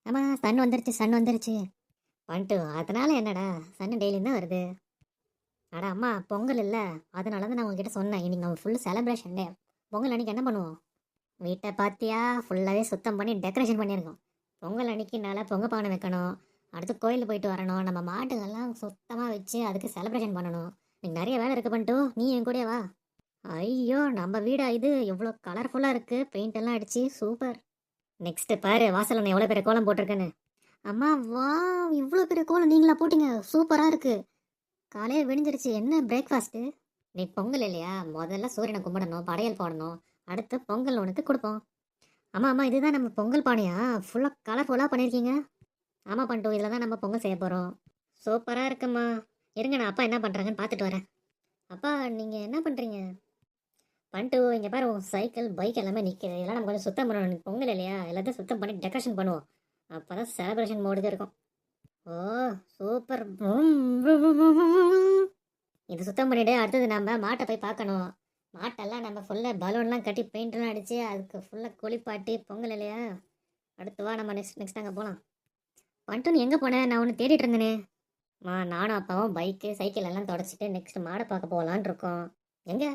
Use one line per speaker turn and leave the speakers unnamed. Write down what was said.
ஆமா, சன் வந்துருச்சு, சன் வந்துருச்சு. வந்துட்டு அதனால என்னடா, சன் டெய்லியும் தான் வருது. அட அம்மா, பொங்கல் இல்ல. அதனால தான் நான் உங்ககிட்ட சொன்னேன். இன்னைக்கு நம்ம ஃபுல் செலிப்ரேஷன் டே. பொங்கல் அன்னைக்கு என்ன பண்ணுவோம்? வீட்டை பார்த்தியா, ஃபுல்லாகவே சுத்தம் பண்ணி டெக்கரேஷன் பண்ணியிருக்கோம். பொங்கல் அன்னைக்கு நல்லா பொங்க பானை வைக்கணும். அடுத்து கோயிலுக்கு போயிட்டு வரணும். நம்ம மாட்டுகள்லாம் சுத்தமாக வச்சு அதுக்கு செலிப்ரேஷன் பண்ணணும். இன்னைக்கு நிறைய வேலை இருக்கு. பண்ணிட்டு நீ என் கூட வா. ஐயோ, நம்ம வீடா இது? எவ்வளோ கலர்ஃபுல்லாக இருக்குது, பெயிண்ட் எல்லாம் அடிச்சு சூப்பர். நெக்ஸ்ட் பாரு, வாசல்ல நான் எவ்வளோ பெரிய கோலம் போட்டிருக்கேன்னு. அம்மா வா, இவ்வளோ பெரிய கோலம் நீங்களா போட்டீங்க? சூப்பராக இருக்கு. காலையில் விடிஞ்சிருச்சு. என்ன பிரேக்ஃபாஸ்ட்டு? நீ பொங்கல் இல்லையா, முதல்ல சூரியனை கும்பிடணும், படையல் போடணும். அடுத்து பொங்கல் உனக்கு கொடுப்போம். ஆமாம் ஆமாம், இதுதான் நம்ம பொங்கல் பானையா? ஃபுல்லாக கலர்ஃபுல்லாக பண்ணியிருக்கீங்க. ஆமாம் பண்ணிட்டோம், இதில் தான் நம்ம பொங்கல் செய்ய போகிறோம். சூப்பராக இருக்குமா. இருங்க, நான் அப்பா என்ன பண்ணுறாங்கன்னு பார்த்துட்டு வரேன். அப்பா, நீங்கள் என்ன பண்ணுறீங்க? பண்ணிட்டு இங்கே பாரு, உன் சைக்கிள் பைக் எல்லாமே நிற்கிது. இதெல்லாம் நம்ம கொஞ்சம் சுத்தம் பண்ணணும். இன்னைக்கு பொங்கல் இல்லையா, எல்லாத்தையும் சுத்தம் பண்ணி டெக்கரேஷன் பண்ணுவோம். அப்போ தான் செலிப்ரேஷன் மோடுக்கு இருக்கும். ஓ, சூப்பர். இது சுத்தம் பண்ணிவிட்டு அடுத்தது நம்ம மாட்டை போய் பார்க்கணும். மாட்டெல்லாம் நம்ம ஃபுல்லாக பலூன்லாம் கட்டி பெயிண்ட்லாம் அடித்து அதுக்கு ஃபுல்லாக குளிப்பாட்டி பொங்கல் இல்லையா. அடுத்து வா, நம்ம நெக்ஸ்ட் அங்கே போகலாம். வந்துட்டு நீ எங்கே போனேன்? நான் ஒன்று தேடிட்டு இருந்தேனே. நானும் அப்பாவும் பைக்கு சைக்கிள் எல்லாம் தொடச்சிட்டு நெக்ஸ்ட் மாடை பார்க்க போகலான் இருக்கோம். எங்கே?